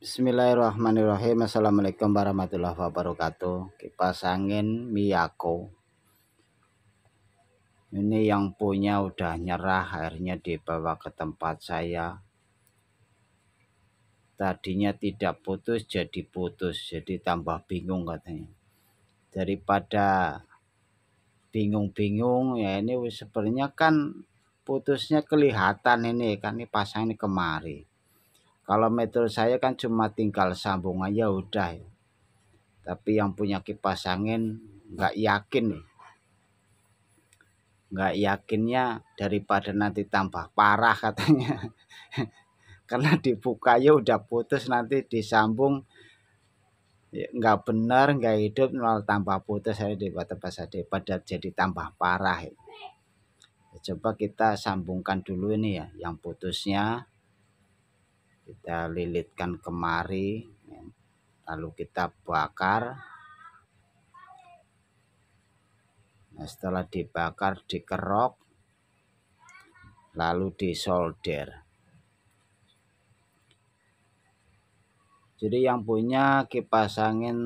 Bismillahirrahmanirrahim. Assalamualaikum warahmatullahi wabarakatuh. Kipas angin Miyako ini yang punya udah nyerah, akhirnya dibawa ke tempat saya. Tadinya tidak putus jadi putus, jadi tambah bingung katanya. Daripada bingung-bingung ya, ini sebenarnya kan putusnya kelihatan ini kan, ini pasang ini kemari. Kalau metode saya kan cuma tinggal sambung aja udah ya. Tapi yang punya kipas angin nggak yakin nih. Nggak yakinnya daripada nanti tambah parah katanya. Karena dibuka ya udah putus, nanti disambung ya, nggak benar, nggak hidup, malah tambah putus. Saya daripada jadi tambah parah ya. Coba kita sambungkan dulu ini ya, yang putusnya kita lilitkan kemari, lalu kita bakar. Nah, setelah dibakar dikerok, lalu disolder. Jadi yang punya kipas angin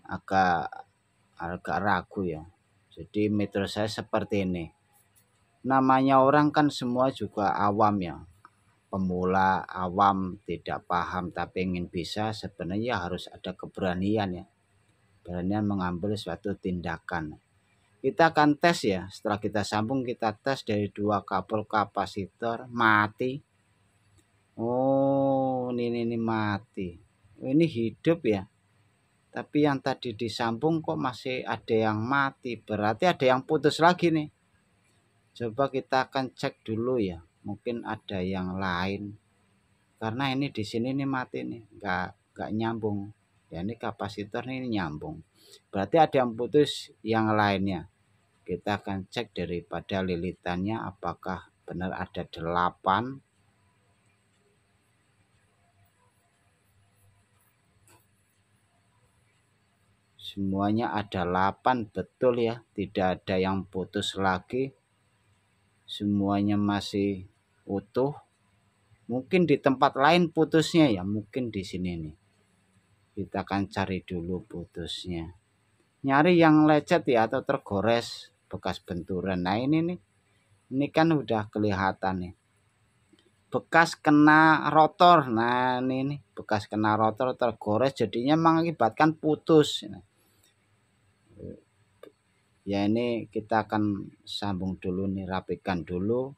agak ragu ya. Jadi metode saya seperti ini. Namanya orang kan semua juga awam ya. Pemula, awam, tidak paham tapi ingin bisa, sebenarnya harus ada keberanian ya. Beranian mengambil suatu tindakan. Kita akan tes ya. Setelah kita sambung, kita tes dari 2 kabel kapasitor mati. Oh, ini mati. Ini hidup ya. Tapi yang tadi disambung kok masih ada yang mati. Berarti ada yang putus lagi nih. Coba kita akan cek dulu ya. Mungkin ada yang lain. Karena ini di sini nih mati nih. Enggak nyambung. Ya ini kapasitor ini nyambung. Berarti ada yang putus yang lainnya. Kita akan cek daripada lilitannya apakah benar ada 8. Semuanya ada 8, betul ya, tidak ada yang putus lagi. Semuanya masih utuh. Mungkin di tempat lain putusnya ya, mungkin di sini nih. Kita akan cari dulu putusnya. Nyari yang lecet ya atau tergores bekas benturan. Nah ini nih. Ini kan udah kelihatan nih. Bekas kena rotor. Nah ini nih, bekas kena rotor tergores jadinya mengakibatkan putus. Ya ini kita akan sambung dulu nih, rapikan dulu.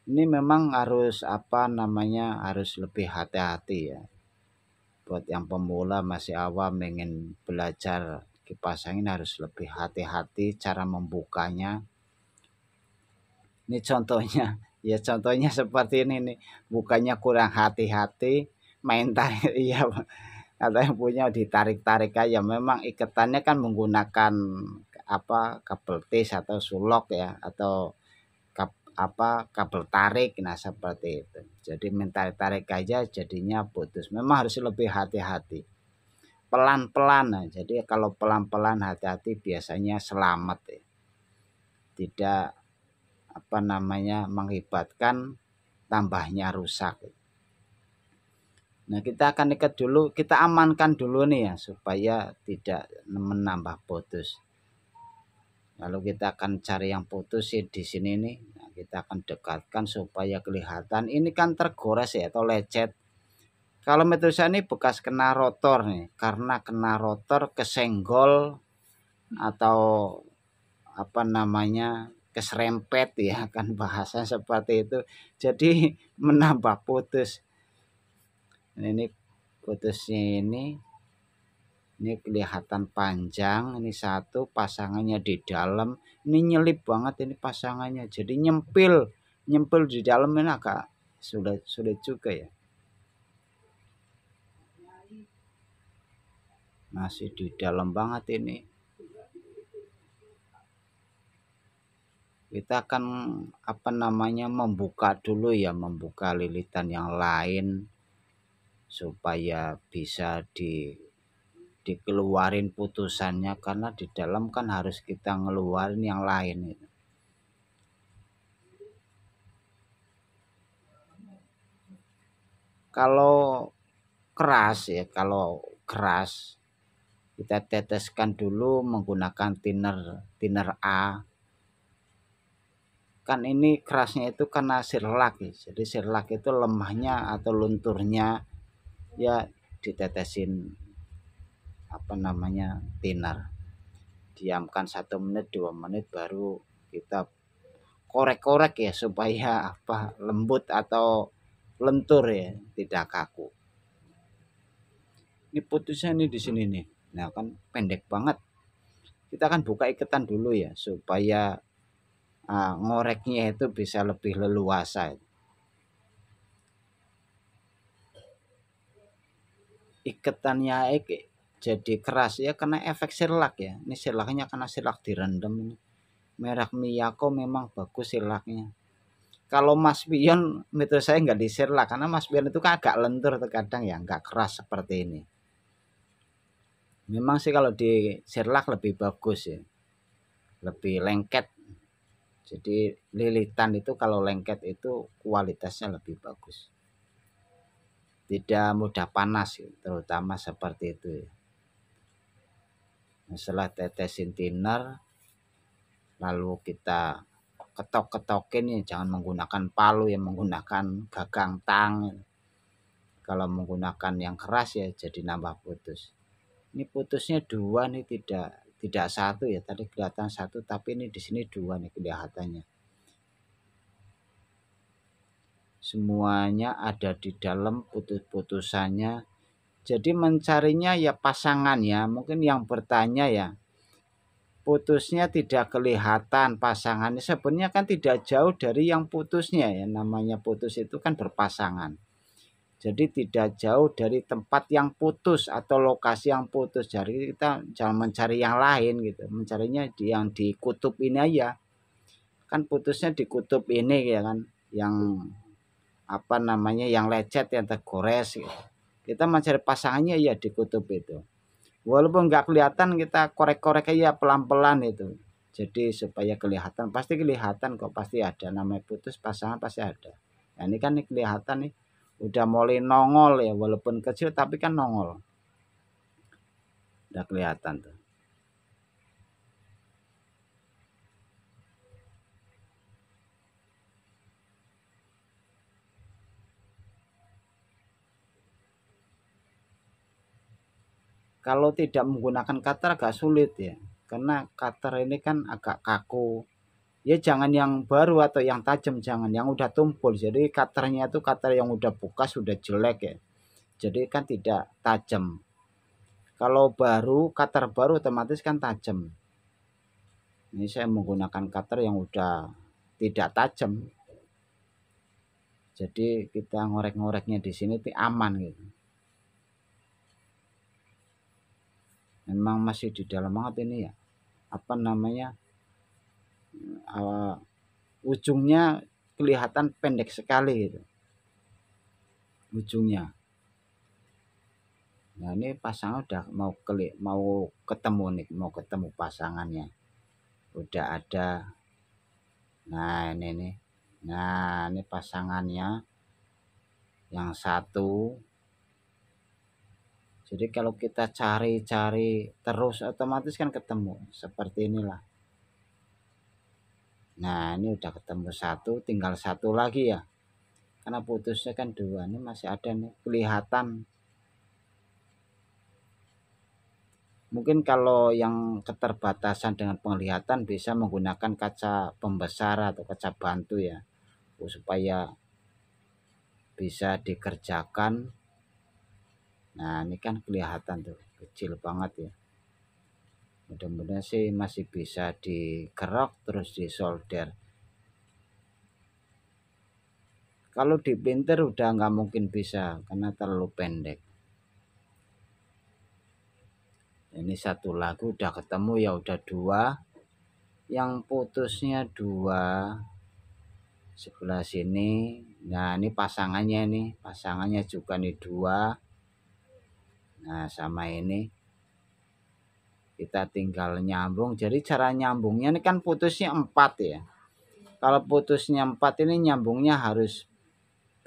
Ini memang harus harus lebih hati-hati ya. Buat yang pemula masih awam ingin belajar kipas angin harus lebih hati-hati cara membukanya. Ini contohnya, ya contohnya seperti ini nih, bukanya kurang hati-hati, main tarik iya. Atau yang punya ditarik-tarik aja. Memang ikatannya kan menggunakan kabel tis atau sulok ya, atau kabel tarik. Nah seperti itu. Jadi tarik aja jadinya putus. Memang harus lebih hati-hati. Pelan-pelan. Nah, jadi kalau pelan-pelan hati-hati biasanya selamat ya. Tidak mengakibatkan tambahnya rusak. Nah kita akan ikat dulu, kita amankan dulu nih ya supaya tidak menambah putus. Lalu kita akan cari yang putus sih di sini nih. Nah, kita akan dekatkan supaya kelihatan. Ini kan tergores ya atau lecet. Kalau metode saya ini bekas kena rotor nih, karena kena rotor kesenggol atau keserempet ya kan bahasa seperti itu. Jadi menambah putus. Ini putusnya ini kelihatan panjang, ini satu pasangannya di dalam, ini nyelip banget ini pasangannya, jadi nyempil di dalam ini agak sulit juga ya, masih di dalam banget ini. Kita akan membuka dulu ya, membuka lilitan yang lain supaya bisa dikeluarin putusannya, karena di dalam kan harus kita ngeluarin yang lain. Kalau keras ya, kita teteskan dulu menggunakan thinner A. Kan ini kerasnya itu karena sirlak ya. Jadi sirlak itu lemahnya atau lunturnya ya ditetesin thinner. Diamkan 1 menit 2 menit baru kita korek-korek ya supaya lembut atau lentur ya, tidak kaku. Ini putusnya nih di sini nih. Nah kan pendek banget. Kita akan buka ikatan dulu ya supaya ngoreknya itu bisa lebih leluasa. Ikatannya jadi keras ya karena efek sirlak ya. Ini sirlaknya karena sirlak direndam ini. Merek Miyako memang bagus sirlaknya. Kalau Mas Pion menurut saya nggak disirlak karena Mas Pion itu kan agak lentur terkadang ya, nggak keras seperti ini. Memang sih kalau di sirlak lebih bagus ya, lebih lengket. Jadi lilitan itu kalau lengket itu kualitasnya lebih bagus. Tidak mudah panas ya, terutama seperti itu ya. Setelah tetesin thinner, lalu kita ketok-ketokin ya, jangan menggunakan palu ya, menggunakan gagang tang. Kalau menggunakan yang keras ya jadi nambah putus. Ini putusnya 2 nih, tidak 1 ya. Tadi kelihatan 1 tapi ini di sini 2 nih kelihatannya. Semuanya ada di dalam putus-putusannya. Jadi mencarinya ya pasangannya. Mungkin yang bertanya ya, putusnya tidak kelihatan pasangannya. Sebenarnya kan tidak jauh dari yang putusnya ya. Namanya putus itu kan berpasangan. Jadi tidak jauh dari tempat yang putus atau lokasi yang putus. Jadi kita jangan mencari yang lain gitu. Mencarinya yang di kutub ini aja. Kan putusnya di kutub ini ya kan. Yang yang lecet, yang tergores gitu. Kita mencari pasangannya ya di kutub itu. Walaupun nggak kelihatan kita korek-korek aja pelan-pelan itu. Jadi supaya kelihatan, pasti kelihatan kok, pasti ada. Namanya putus pasangan pasti ada. Nah, ini kan kelihatan nih. Udah mulai nongol ya, walaupun kecil tapi kan nongol. Udah kelihatan tuh. Kalau tidak menggunakan cutter agak sulit ya. Karena cutter ini kan agak kaku. Ya jangan yang baru atau yang tajam, jangan yang udah tumpul. Jadi cutternya itu cutter yang udah bekas, udah jelek ya. Jadi kan tidak tajam. Kalau baru, cutter baru otomatis kan tajam. Ini saya menggunakan cutter yang udah tidak tajam. Jadi kita ngorek-ngoreknya di sini tuh aman gitu. Memang masih di dalam banget ini ya. Ujungnya kelihatan pendek sekali gitu. Ujungnya. Nah ini pasangan udah mau ketemu nih, mau ketemu pasangannya. Udah ada. Nah ini nih. Nah ini pasangannya. Yang satu. Jadi kalau kita cari-cari terus otomatis kan ketemu. Seperti inilah. Nah ini udah ketemu satu, tinggal satu lagi ya. Karena putusnya kan 2, ini masih ada nih kelihatan. Mungkin kalau yang keterbatasan dengan penglihatan bisa menggunakan kaca pembesar atau kaca bantu ya, supaya bisa dikerjakan. Nah ini kan kelihatan tuh kecil banget ya. Mudah-mudahan sih masih bisa dikerok terus disolder. Kalau di printer udah nggak mungkin bisa karena terlalu pendek. Ini satu lagu udah ketemu ya, udah 2. Yang putusnya 2 sebelah sini. Nah ini pasangannya juga nih 2. Nah sama ini kita tinggal nyambung. Jadi cara nyambungnya ini kan putusnya 4 ya. Kalau putusnya 4 ini nyambungnya harus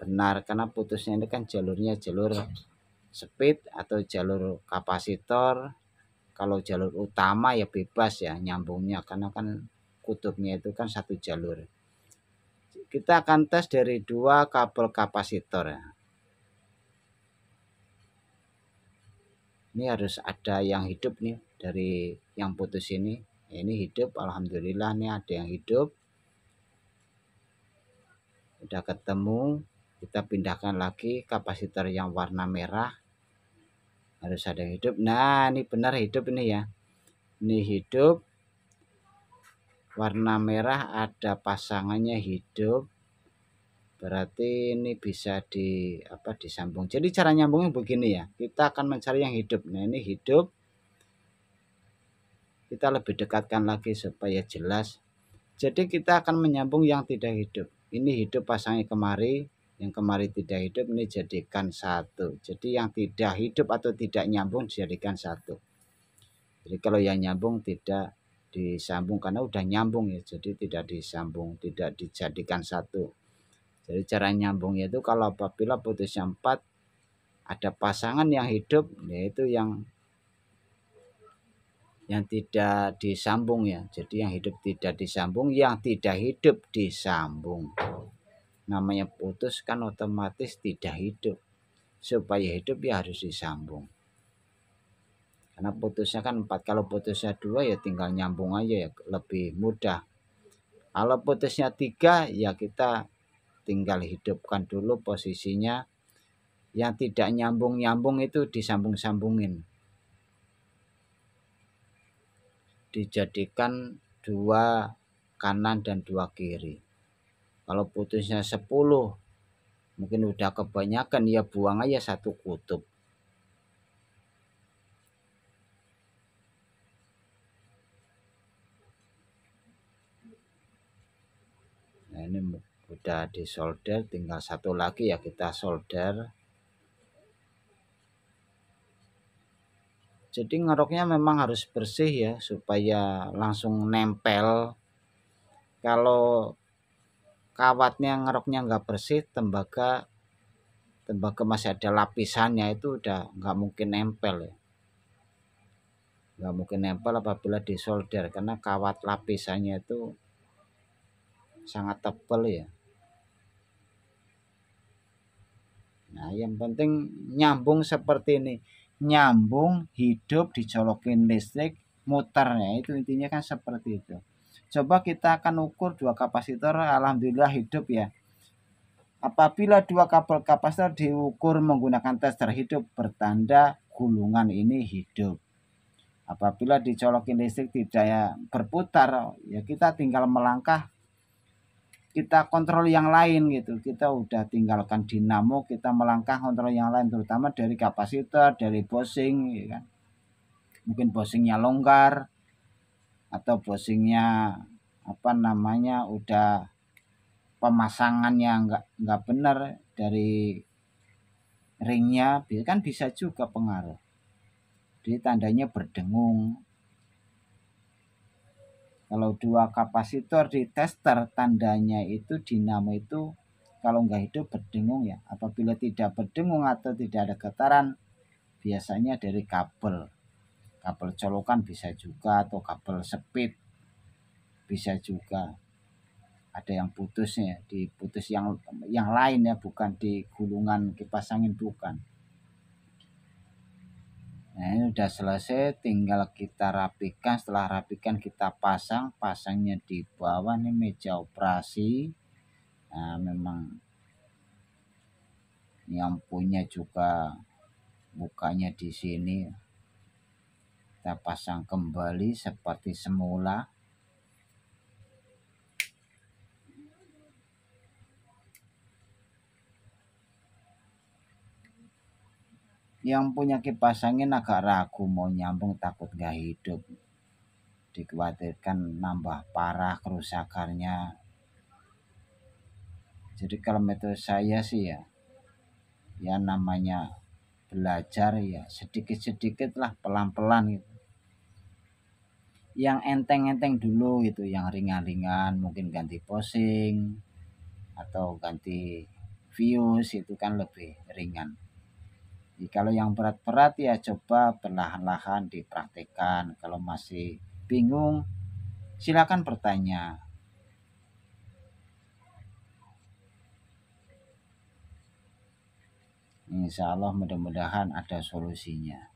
benar, karena putusnya ini kan jalurnya jalur speed atau jalur kapasitor. Kalau jalur utama ya bebas ya nyambungnya, karena kan kutubnya itu kan satu jalur. Kita akan tes dari 2 kabel kapasitor ya. Ini harus ada yang hidup nih dari yang putus ini. Ini hidup, alhamdulillah nih ada yang hidup. Udah ketemu, kita pindahkan lagi kapasitor yang warna merah. Harus ada yang hidup. Nah, ini benar hidup ini ya. Ini hidup. Warna merah ada pasangannya hidup. Berarti ini bisa disambung. Jadi cara nyambungnya begini ya. Kita akan mencari yang hidup. Nah, ini hidup. Kita lebih dekatkan lagi supaya jelas. Jadi kita akan menyambung yang tidak hidup. Ini hidup pasangnya kemari, yang kemari tidak hidup, ini jadikan satu. Jadi yang tidak hidup atau tidak nyambung dijadikan satu. Jadi kalau yang nyambung tidak disambung karena udah nyambung ya, jadi tidak disambung, tidak dijadikan satu. Jadi cara nyambungnya itu kalau apabila putusnya 4 ada pasangan yang hidup, yaitu yang tidak disambung ya. Jadi yang hidup tidak disambung, yang tidak hidup disambung. Namanya putus kan otomatis tidak hidup. Supaya hidup ya harus disambung. Karena putusnya kan 4, kalau putusnya 2 ya tinggal nyambung aja ya, lebih mudah. Kalau putusnya 3 ya kita tinggal hidupkan dulu posisinya. Yang tidak nyambung-nyambung itu disambung-sambungin. Dijadikan 2 kanan dan 2 kiri. Kalau putusnya 10 mungkin udah kebanyakan, ya buang aja satu kutub. Nah, ini udah disolder, tinggal satu lagi ya kita solder. Jadi ngeroknya memang harus bersih ya supaya langsung nempel. Kalau kawatnya ngeroknya nggak bersih, tembaga masih ada lapisannya, itu udah nggak mungkin nempel ya. Nggak mungkin nempel apabila disolder karena kawat lapisannya itu sangat tebal ya. Nah, yang penting nyambung seperti ini. Nyambung, hidup, dicolokin listrik, muternya itu intinya kan seperti itu. Coba kita akan ukur 2 kapasitor, alhamdulillah hidup ya. Apabila 2 kabel kapasitor diukur menggunakan tester hidup, bertanda gulungan ini hidup. Apabila dicolokin listrik tidak berputar, ya kita tinggal melangkah, kita kontrol yang lain gitu. Kita udah tinggalkan dinamo, kita melangkah kontrol yang lain, terutama dari kapasitor, dari bushing ya kan. Mungkin bushingnya longgar atau bushingnya udah pemasangannya nggak benar dari ringnya, kan bisa juga pengaruh. Jadi tandanya berdengung. Kalau 2 kapasitor di tester, tandanya itu dinamo itu kalau nggak hidup berdengung ya. Apabila tidak berdengung atau tidak ada getaran, biasanya dari kabel colokan bisa juga, atau kabel speed bisa juga. Ada yang putusnya, diputus yang lain ya, bukan di gulungan kipas angin, bukan. Nah, ini udah selesai, tinggal kita rapikan. Setelah rapikan kita pasangnya di bawah nih meja operasi. Nah, memang yang punya juga bukanya di sini. Kita pasang kembali seperti semula. Yang punya kipas angin agak ragu mau nyambung, takut gak hidup. Dikhawatirkan nambah parah kerusakannya. Jadi kalau metode saya sih ya namanya belajar ya sedikit-sedikit lah, pelan-pelan gitu. Yang enteng-enteng dulu gitu, yang ringan-ringan, mungkin ganti posing atau ganti views itu kan lebih ringan. Jadi kalau yang berat-berat ya coba perlahan-lahan dipraktekkan. Kalau masih bingung silakan bertanya. Insya Allah mudah-mudahan ada solusinya.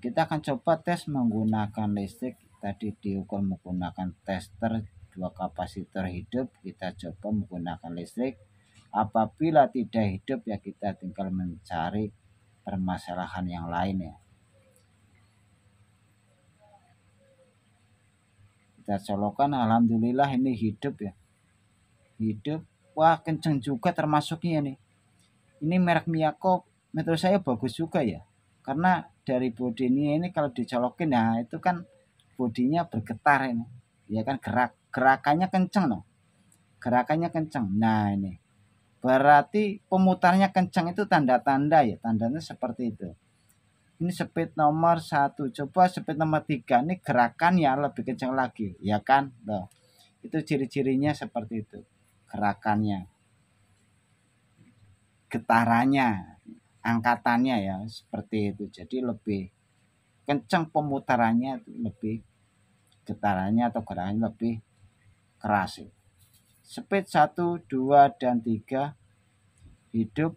Kita akan coba tes menggunakan listrik. Tadi diukur menggunakan tester 2 kapasitor hidup. Kita coba menggunakan listrik. Apabila tidak hidup ya kita tinggal mencari permasalahan yang lain ya. Kita colokan, alhamdulillah ini hidup ya. Hidup. Wah, kenceng juga termasuknya nih. Ini merek Miyako menurut saya bagus juga ya. Karena dari bodinya ini kalau dicolokin ya itu kan bodinya bergetar ini. Ya kan gerakannya kenceng loh. Gerakannya kenceng. Nah, ini berarti pemutarnya kencang itu tanda-tanda ya, tandanya seperti itu. Ini speed nomor 1, coba speed nomor 3, ini gerakannya lebih kencang lagi, ya kan? Loh, itu ciri-cirinya seperti itu, gerakannya, getarannya, angkatannya ya, seperti itu. Jadi lebih kencang pemutarannya, lebih getarannya atau gerakannya lebih keras. Speed 1, 2, dan 3 hidup.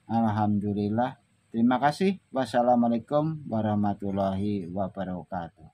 Alhamdulillah. Terima kasih. Wassalamualaikum warahmatullahi wabarakatuh.